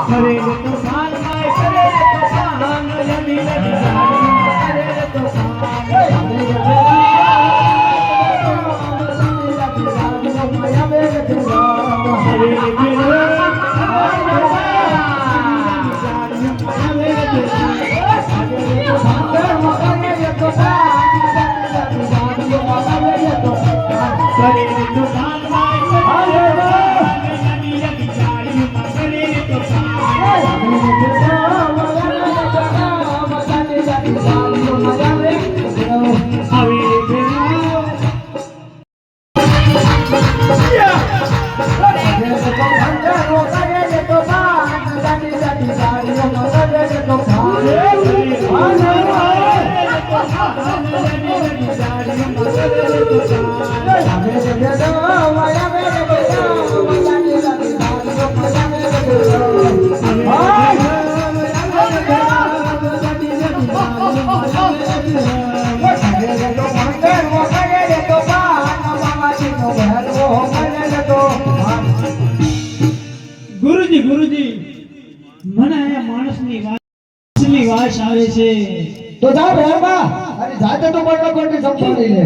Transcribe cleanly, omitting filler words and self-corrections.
કરે તો સાલ માય કરે તો સાલ યમી લડી કરે તો સાલ ગુરુજી ગુરુજી મને આ માણસની વાસ આવે છે તો જા ભેરબા અરે જાતે તો પડલો કોટી સંભાળી લે